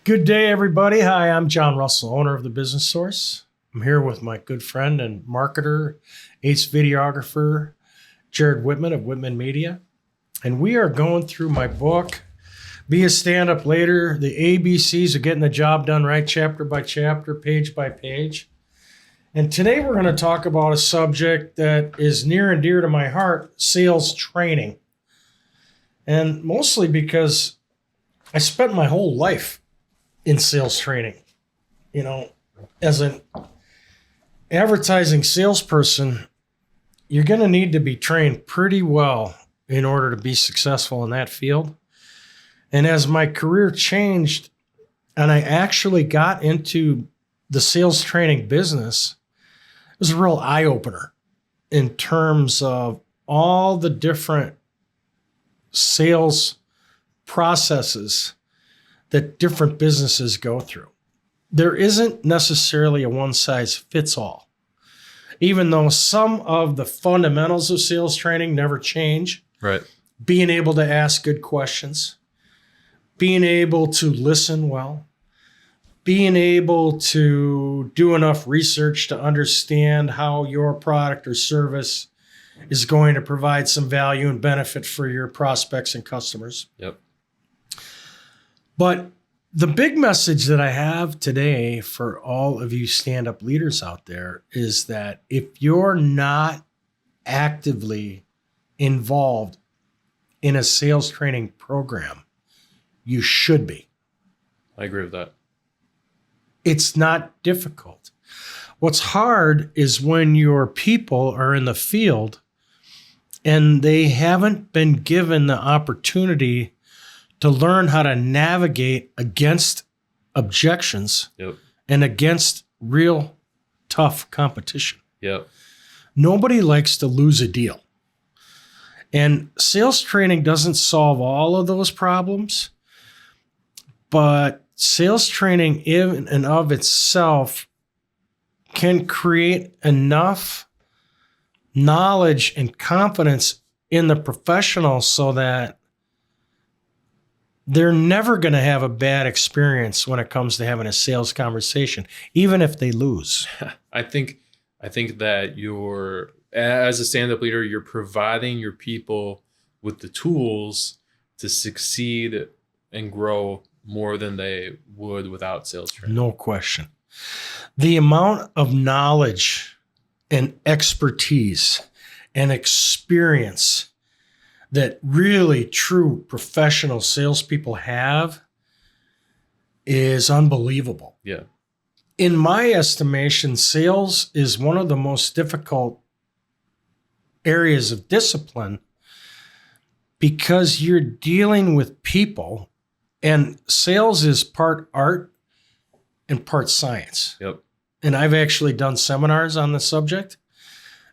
Good day, everybody. Hi, I'm John Russell, owner of the Business Source. I'm here with my good friend and marketer, ace videographer, Jared Whitman of Whitman Media. And we are going through my book, Be a Stand-Up Leader, the ABCs of getting the job done right, chapter by chapter, page by page. And today we're going to talk about a subject that is near and dear to my heart, sales training. And mostly because I spent my whole life in sales training. You know, as an advertising salesperson, you're going to need to be trained pretty well in order to be successful in that field. And as my career changed and I actually got into the sales training business, it was a real eye-opener in terms of all the different sales processes that different businesses go through. There isn't necessarily a one-size-fits-all. Even though some of the fundamentals of sales training never change. Right. Being able to ask good questions, being able to listen well, being able to do enough research to understand how your product or service is going to provide some value and benefit for your prospects and customers. Yep. But the big message that I have today for all of you stand-up leaders out there is that if you're not actively involved in a sales training program, you should be. I agree with that. It's not difficult. What's hard is when your people are in the field and they haven't been given the opportunity to learn how to navigate against objections. Yep. And against real tough competition. Yep. Nobody likes to lose a deal. And sales training doesn't solve all of those problems, but sales training in and of itself can create enough knowledge and confidence in the professional so that they're never going to have a bad experience when it comes to having a sales conversation, even if they lose. I think that as a stand-up leader, you're providing your people with the tools to succeed and grow more than they would without sales training. No question. The amount of knowledge and expertise and experience that really true professional salespeople have is unbelievable. Yeah. In my estimation, sales is one of the most difficult areas of discipline because you're dealing with people, and sales is part art and part science. Yep. And I've actually done seminars on the subject.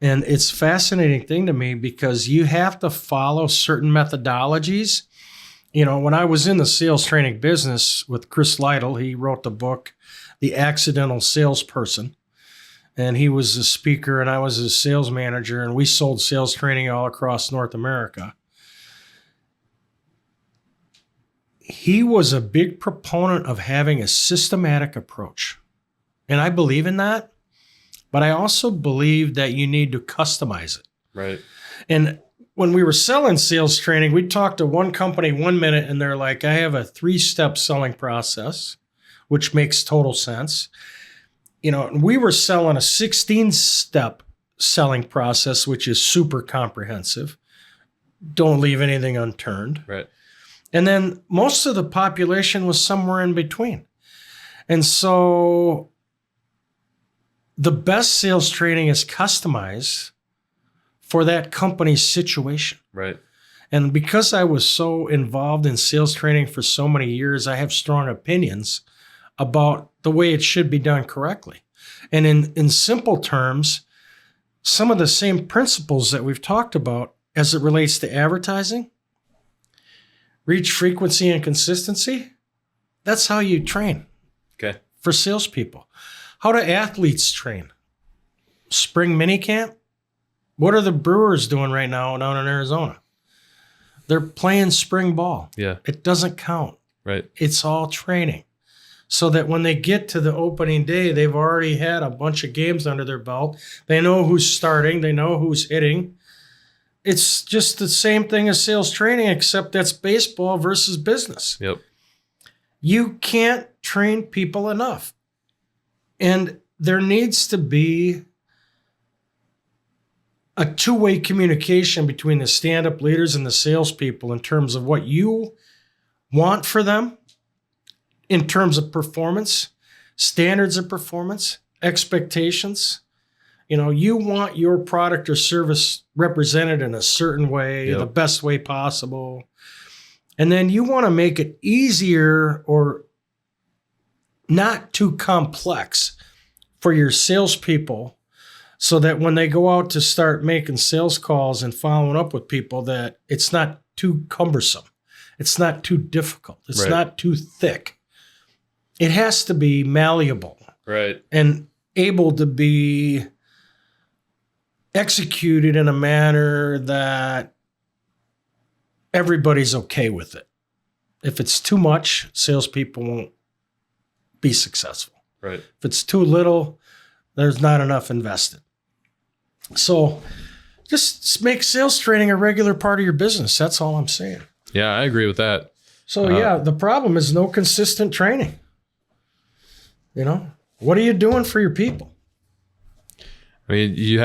And it's a fascinating thing to me because you have to follow certain methodologies. You know, when I was in the sales training business with Chris Lytle, he wrote the book, The Accidental Salesperson. And he was a speaker and I was a sales manager, and we sold sales training all across North America. He was a big proponent of having a systematic approach. And I believe in that. But I also believe that you need to customize it. Right. And when we were selling sales training, we'd talk to one company 1 minute and they're like, I have a 3-step selling process, which makes total sense. You know, and we were selling a 16-step selling process, which is super comprehensive. Don't leave anything unturned. Right. And then most of the population was somewhere in between. And so the best sales training is customized for that company's situation. Right. And because I was so involved in sales training for so many years, I have strong opinions about the way it should be done correctly. And in simple terms, some of the same principles that we've talked about as it relates to advertising, reach, frequency, and consistency, that's how you train. Okay. For salespeople. How do athletes train? Spring mini camp? What are the Brewers doing right now down in Arizona? They're playing spring ball. Yeah. It doesn't count. Right. It's all training. so that when they get to the opening day, they've already had a bunch of games under their belt. They know who's starting. They know who's hitting. It's just the same thing as sales training, except that's baseball versus business. Yep. You can't train people enough. And there needs to be a two-way communication between the stand-up leaders and the salespeople in terms of what you want for them, in terms of performance, standards of performance, expectations. You know, you want your product or service represented in a certain way, the best way possible. And then you want to make it easier or not too complex for your salespeople, so that when they go out to start making sales calls and following up with people, that it's not too cumbersome. It's not too difficult. It's not too thick. It has to be malleable. Right. And able to be executed in a manner that everybody's okay with it. If it's too much, salespeople won't be successful. Right. If it's too little, there's not enough invested. So just make sales training a regular part of your business. That's all I'm saying. Yeah, I agree with that. So the problem is no consistent training. You know, what are you doing for your people? I mean, you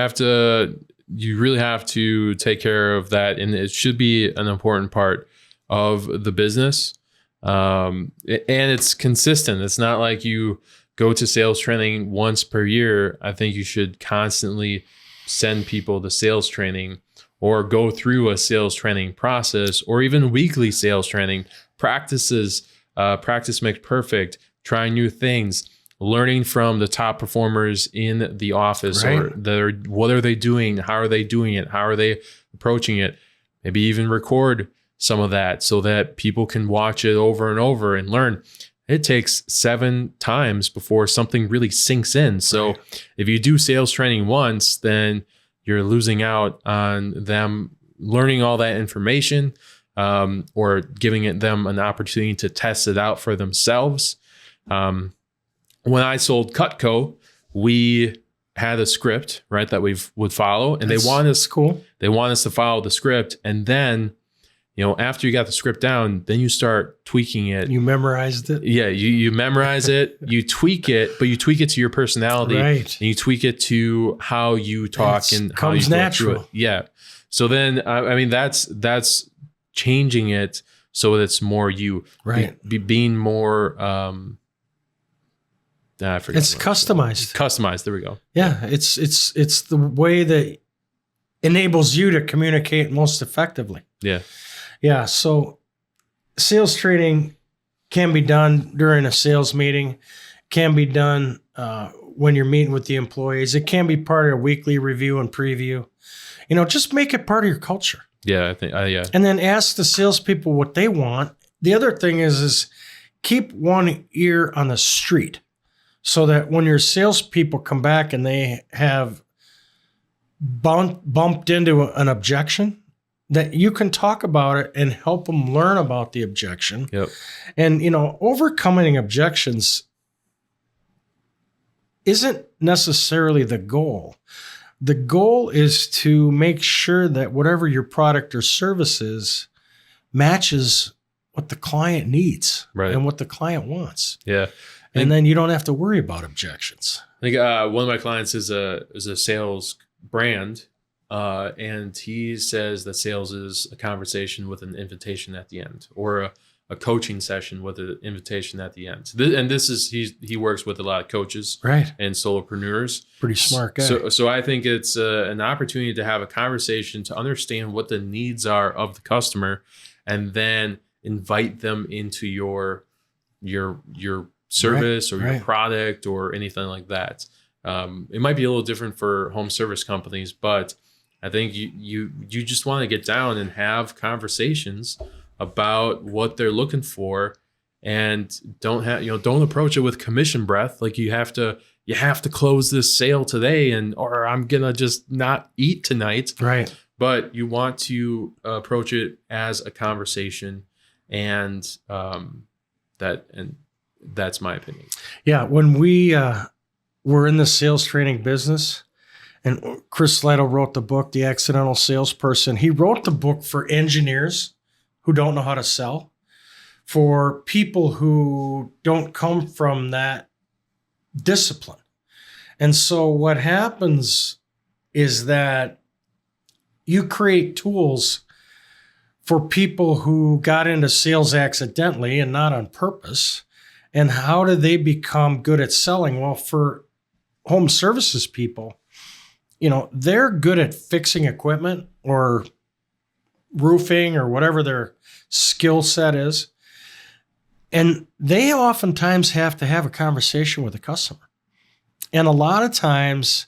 really have to take care of that. And it should be an important part of the business. And it's consistent. It's not like you go to sales training once per year. I think you should constantly send people to sales training, or go through a sales training process, or even weekly sales training practices. Practice makes perfect. Trying new things, learning from the top performers in the office, or what are they doing? How are they doing it? How are they approaching it? Maybe even record some of that so that people can watch it over and over and learn. It takes 7 times before something really sinks in. So if you do sales training once, then you're losing out on them learning all that information, or giving them an opportunity to test it out for themselves. When I sold Cutco, we had a script, right, that we would follow, and they want us to follow the script. And then, you know, after you got the script down, then you start tweaking it. You memorized it? Yeah, you memorize it, you tweak it, but you tweak it to your personality, and you tweak it to how you talk and how you go through it. Yeah. So then, I mean, that's changing it so that it's more you, being more. I forgot. It's customized. Customized. There we go. Yeah, it's the way that enables you to communicate most effectively. Yeah. Yeah. So sales training can be done during a sales meeting, can be done when you're meeting with the employees. It can be part of a weekly review and preview. You know, just make it part of your culture. Yeah, I think. Yeah. And then ask the salespeople what they want. The other thing is keep one ear on the street, so that when your salespeople come back and they have bumped into an objection, that you can talk about it and help them learn about the objection. Yep. And, you know, overcoming objections isn't necessarily the goal. The goal is to make sure that whatever your product or service is matches what the client needs and what the client wants. Yeah. And then you don't have to worry about objections. I think one of my clients is a sales brand, and he says that sales is a conversation with an invitation at the end, or a coaching session with an invitation at the end. And this is he works with a lot of coaches, and solopreneurs. Pretty smart guy. So I think it's an opportunity to have a conversation to understand what the needs are of the customer, and then invite them into your service or your product or anything like that. It might be a little different for home service companies, but I think you just want to get down and have conversations about what they're looking for, and don't approach it with commission breath. Like you have to close this sale today, or I'm gonna just not eat tonight. Right. But you want to approach it as a conversation, and That's my opinion. Yeah, when we were in the sales training business, and Chris Lytle wrote the book, The Accidental Salesperson. He wrote the book for engineers who don't know how to sell, for people who don't come from that discipline. And so what happens is that you create tools for people who got into sales accidentally and not on purpose. And how do they become good at selling? Well, for home services people, they're good at fixing equipment or roofing or whatever their skill set is. And they oftentimes have to have a conversation with a customer. And a lot of times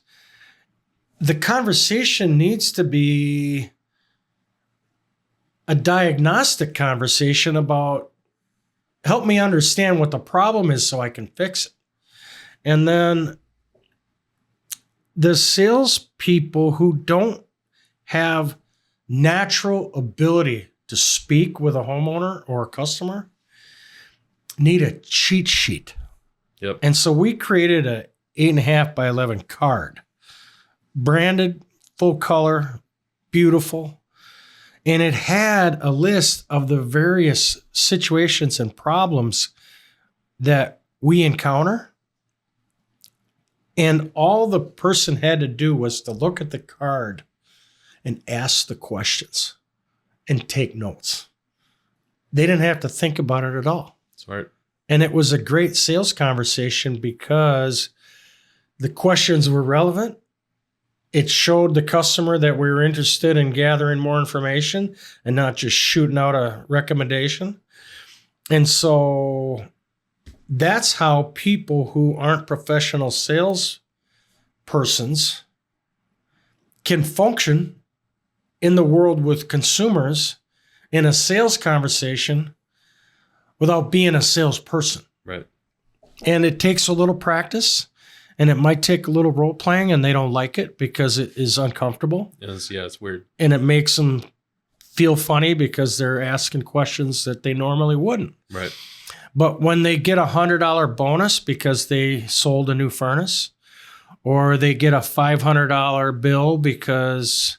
the conversation needs to be a diagnostic conversation about, help me understand what the problem is so I can fix it. And then the salespeople who don't have natural ability to speak with a homeowner or a customer need a cheat sheet. Yep. And so we created a 8.5 by 11 card, branded, full color, beautiful. And it had a list of the various situations and problems that we encounter. And all the person had to do was to look at the card and ask the questions and take notes. They didn't have to think about it at all. Smart. And it was a great sales conversation because the questions were relevant. It showed the customer that we were interested in gathering more information and not just shooting out a recommendation. And so that's how people who aren't professional sales persons can function in the world with consumers in a sales conversation without being a salesperson. Right. And it takes a little practice, and it might take a little role playing, and they don't like it because it is uncomfortable. It's weird. And it makes them feel funny because they're asking questions that they normally wouldn't. Right. But when they get $100 bonus because they sold a new furnace, or they get a $500 bill because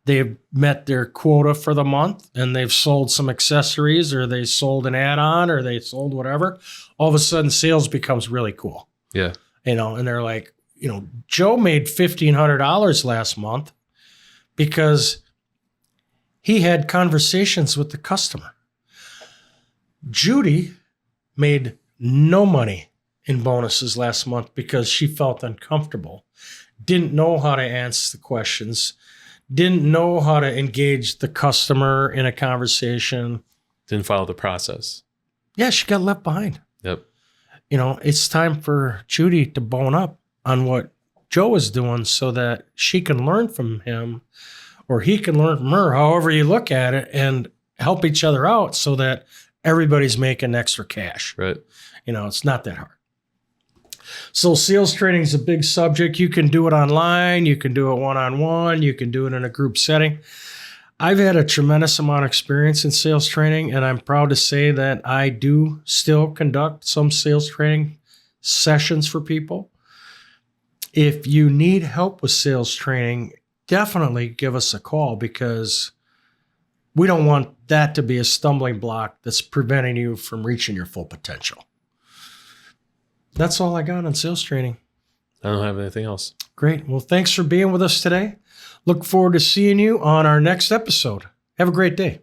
they've met their quota for the month and they've sold some accessories, or they sold an add-on, or they sold whatever, all of a sudden sales becomes really cool. Yeah. And they're like, Joe made $1,500 last month because he had conversations with the customer. Judy made no money in bonuses last month because she felt uncomfortable, didn't know how to answer the questions, didn't know how to engage the customer in a conversation. Didn't follow the process. Yeah, she got left behind. Yep. It's time for Judy to bone up on what Joe is doing so that she can learn from him, or he can learn from her, however you look at it, and help each other out so that everybody's making extra cash. Right. It's not that hard. So sales training is a big subject. You can do it online. You can do it one-on-one. You can do it in a group setting. I've had a tremendous amount of experience in sales training, and I'm proud to say that I do still conduct some sales training sessions for people. If you need help with sales training, definitely give us a call, because we don't want that to be a stumbling block that's preventing you from reaching your full potential. That's all I got on sales training. I don't have anything else. Great. Well, thanks for being with us today. Look forward to seeing you on our next episode. Have a great day.